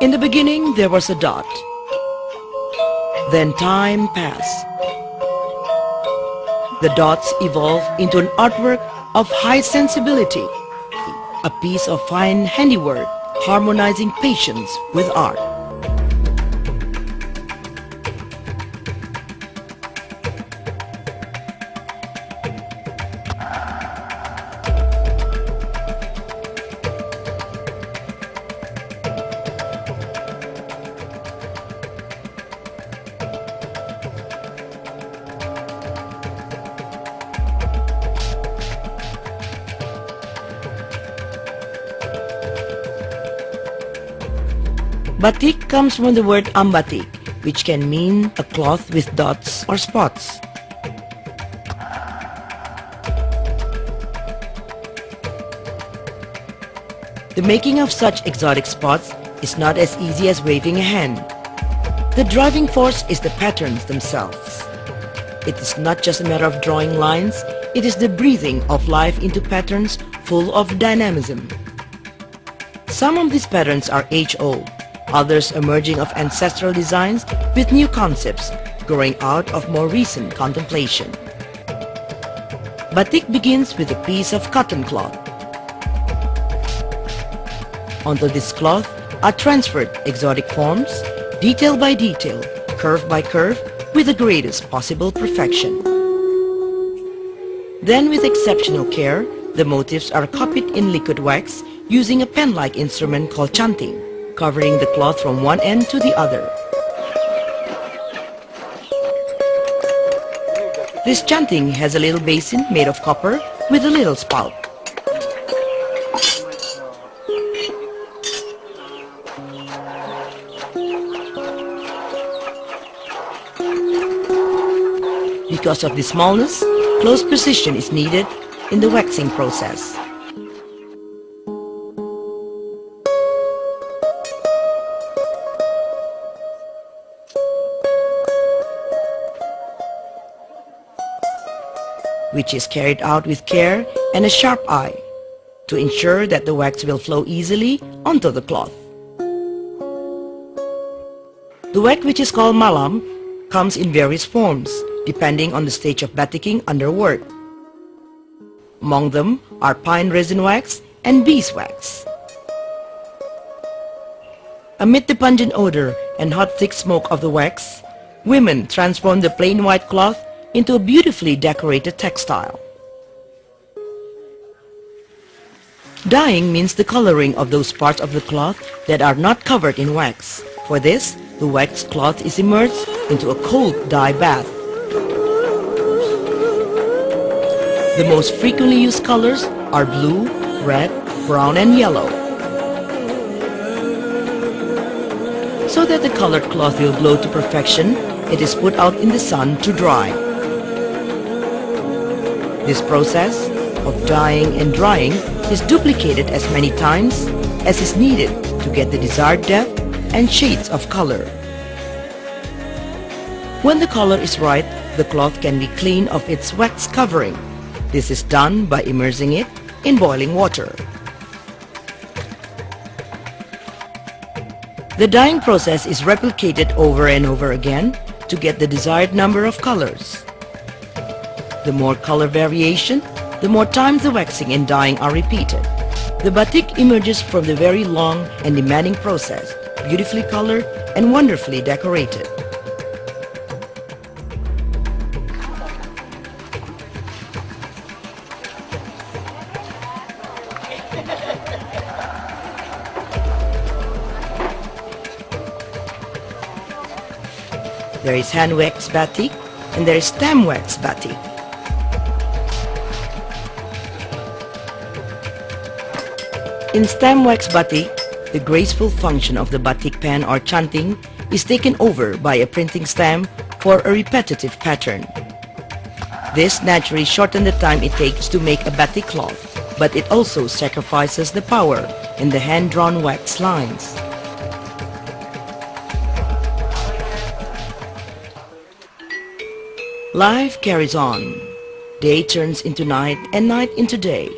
In the beginning, there was a dot. Then time passed. The dots evolved into an artwork of high sensibility, a piece of fine handiwork harmonizing patience with art. Batik comes from the word ambatik, which can mean a cloth with dots or spots. The making of such exotic spots is not as easy as waving a hand. The driving force is the patterns themselves. It is not just a matter of drawing lines, it is the breathing of life into patterns full of dynamism. Some of these patterns are age-old, others emerging of ancestral designs with new concepts growing out of more recent contemplation. Batik begins with a piece of cotton cloth. Onto this cloth are transferred exotic forms, detail by detail, curve by curve, with the greatest possible perfection. Then, with exceptional care, the motifs are copied in liquid wax using a pen-like instrument called canting, covering the cloth from one end to the other. This canting has a little basin made of copper with a little spout. Because of the smallness, close precision is needed in the waxing process. Which is carried out with care and a sharp eye to ensure that the wax will flow easily onto the cloth. The wax, which is called malam, comes in various forms depending on the stage of baticking under work. Among them are pine resin wax and beeswax. Amid the pungent odor and hot thick smoke of the wax, women transform the plain white cloth into a beautifully decorated textile. Dyeing means the coloring of those parts of the cloth that are not covered in wax. For this, the waxed cloth is immersed into a cold dye bath. The most frequently used colors are blue, red, brown and yellow. So that the colored cloth will glow to perfection, it is put out in the sun to dry. This process of dyeing and drying is duplicated as many times as is needed to get the desired depth and shades of color. When the color is right, the cloth can be cleaned of its wax covering. This is done by immersing it in boiling water. The dyeing process is replicated over and over again to get the desired number of colors. The more color variation, the more times the waxing and dyeing are repeated. The batik emerges from the very long and demanding process, beautifully colored and wonderfully decorated. There is hand wax batik and there is stem wax batik. In stem wax batik, the graceful function of the batik pen or canting is taken over by a printing stamp for a repetitive pattern. This naturally shortens the time it takes to make a batik cloth, but it also sacrifices the power in the hand-drawn wax lines. Life carries on. Day turns into night and night into day.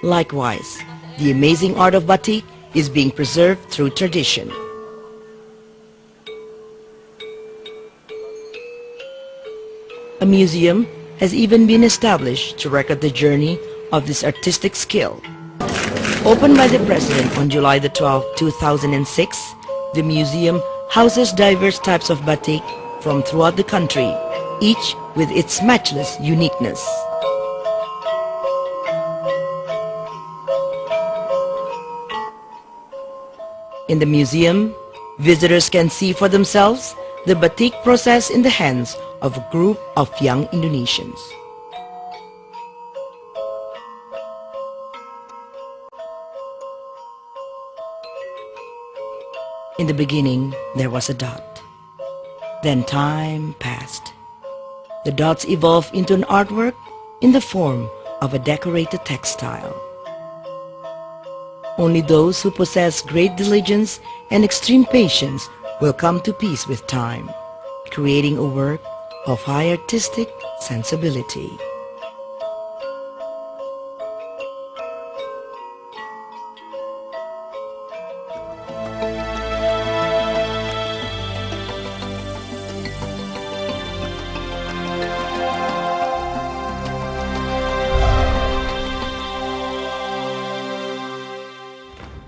Likewise, the amazing art of batik is being preserved through tradition. A museum has even been established to record the journey of this artistic skill. Opened by the President on July the 12th, 2006, the museum houses diverse types of batik from throughout the country, each with its matchless uniqueness. In the museum, visitors can see for themselves the batik process in the hands of a group of young Indonesians. In the beginning, there was a dot. Then time passed. The dots evolved into an artwork in the form of a decorated textile. Only those who possess great diligence and extreme patience will come to peace with time, creating a work of high artistic sensibility.